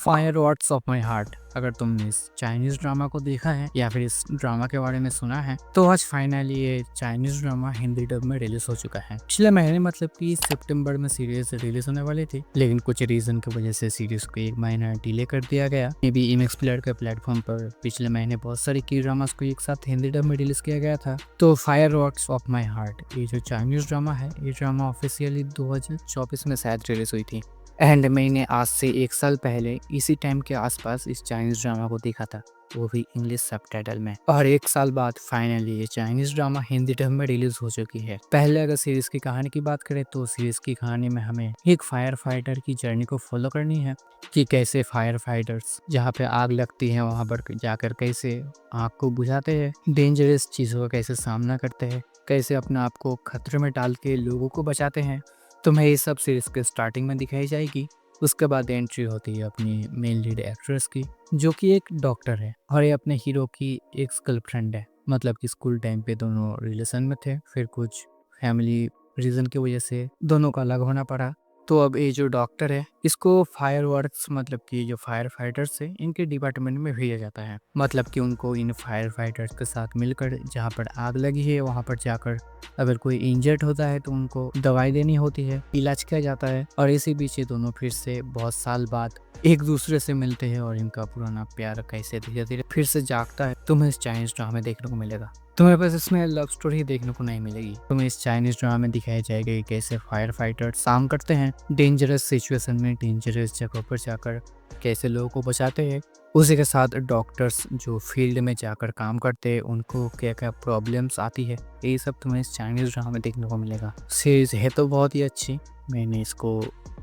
Fire words of my heart. अगर तुमने इस चाइनीज ड्रामा को देखा है या फिर इस ड्रामा के बारे में सुना है तो आज फाइनली ये चाइनीज ड्रामा हिंदी डब में रिलीज हो चुका है। पिछले महीने मतलब कि सितंबर में सीरीज रिलीज होने वाली थी, लेकिन कुछ रीजन की वजह से सीरीज को एक महीना डिले कर दिया गया। मे बी इमेक्स प्लेयर के प्लेटफॉर्म पर पिछले महीने बहुत सारी की ड्रामास को एक साथ हिंदी डब में रिलीज किया गया था। तो fire words of my heart ये जो चाइनीज ड्रामा है, ये ड्रामा ऑफिशियली 2024 में शायद रिलीज हुई थी। एंड मैंने आज से 1 साल पहले इसी टाइम के आसपास इस चाइनीज ड्रामा को देखा था, वो भी इंग्लिश सबटाइटल में। और 1 साल बाद फाइनली ये चाइनीज ड्रामा हिंदी डब में रिलीज हो चुकी है। पहले अगर सीरीज की कहानी की बात करें तो सीरीज की कहानी में हमें एक फायर फाइटर की जर्नी को फॉलो करनी है कि कैसे फायर फाइटर्स जहाँ पे आग लगती है वहाँ पर जाकर कैसे आग को बुझाते हैं, डेंजरस चीज़ों का कैसे सामना करते हैं, कैसे अपने आप को खतरे में डाल के लोगों को बचाते हैं। तुम्हें ये सब सीरीज के स्टार्टिंग में दिखाई जाएगी। उसके बाद एंट्री होती है अपनी मेन लीड एक्ट्रेस की, जो कि एक डॉक्टर है और ये अपने हीरो की एक्स गर्लफ्रेंड है। मतलब कि स्कूल टाइम पे दोनों रिलेशन में थे, फिर कुछ फैमिली रीजन की वजह से दोनों का अलग होना पड़ा। तो अब ये जो डॉक्टर है इसको फायर वर्क्स मतलब कि जो फायर फाइटर्स है इनके डिपार्टमेंट में भेजा जाता है। मतलब कि उनको इन फायर फाइटर्स के साथ मिलकर जहाँ पर आग लगी है वहाँ पर जाकर अगर कोई इंजर्ड होता है तो उनको दवाई देनी होती है, इलाज किया जाता है। और इसी बीच ये दोनों फिर से बहुत साल बाद एक दूसरे से मिलते हैं और इनका पुराना प्यार कैसे धीरे धीरे फिर से जागता है, तुम्हें इस चाइनीज ड्रामा देखने को मिलेगा। तुम्हें बस इसमें लव स्टोरी देखने को नहीं मिलेगी, तुम्हें इस चाइनीज ड्रामा में दिखाया जाएगा कि कैसे फायर फाइटर्स काम करते हैं डेंजरस सिचुएशन में, डेंजरस जगह पर जाकर कैसे लोगों को बचाते हैं। उसी के साथ डॉक्टर्स जो फील्ड में जाकर काम करते हैं उनको क्या क्या प्रॉब्लम्स आती है, ये सब तुम्हें इस चाइनीज ड्रामा में देखने को मिलेगा। सीरीज है तो बहुत ही अच्छी। मैंने इसको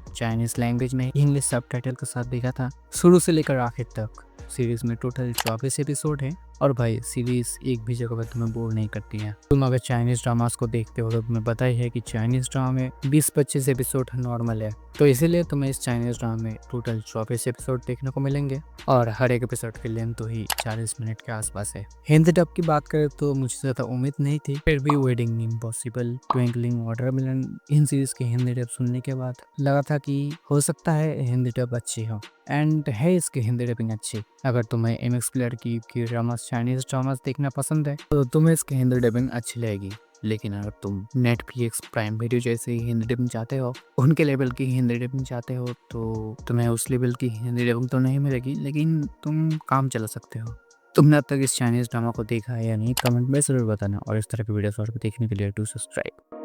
चाइनीज लैंग्वेज में इंग्लिश सबटाइटल के साथ देखा था। शुरू से लेकर आखिर तक सीरीज में टोटल 24 एपिसोड है और भाई सीरीज एक भी जगह पर तुम्हें बोर नहीं करती है। तुम अगर चाइनीज ड्रामास को देखते हो तो तुम्हें पता ही है कि चाइनीज ड्रामा में 20-25 एपिसोड नॉर्मल है, तो इसीलिए तुम्हें इस चाइनीज ड्रामा में टोटल 24 एपिसोड देखने को मिलेंगे और हर एक एपिसोड की लेंथ तो ही 40 मिनट के आसपास है। हिंदी डब की बात करें तो मुझे ज़्यादा उम्मीद नहीं थी, फिर भी wedding impossible, twinkling watermelon in series की हिंदी डब सुनने के बाद लगा था कि हो सकता है हिंदी डब अच्छी हो, एंड है इसकी हिंदी डबिंग अच्छी। अगर तुम्हें एमएक्स प्लेयर की ड्रामास चाइनीज ड्रामास देखना पसंद है तो तुम्हें इसकी हिंदी डबिंग अच्छी लगेगी। लेकिन अगर तुम नेटफ्लिक्स प्राइम वीडियो जैसे हिंदी डबिंग चाहते हो, उनके लेवल की हिंदी डबिंग चाहते हो, तो तुम्हें उस लेवल की हिंदी डबिंग तो नहीं मिलेगी, लेकिन तुम काम चला सकते हो। तुमने अब तक इस चाइनीज ड्रामा को देखा है या नहीं, कमेंट में जरूर बताना। और इस तरह की वीडियोस और भी देखने के लिए डू सब्सक्राइब।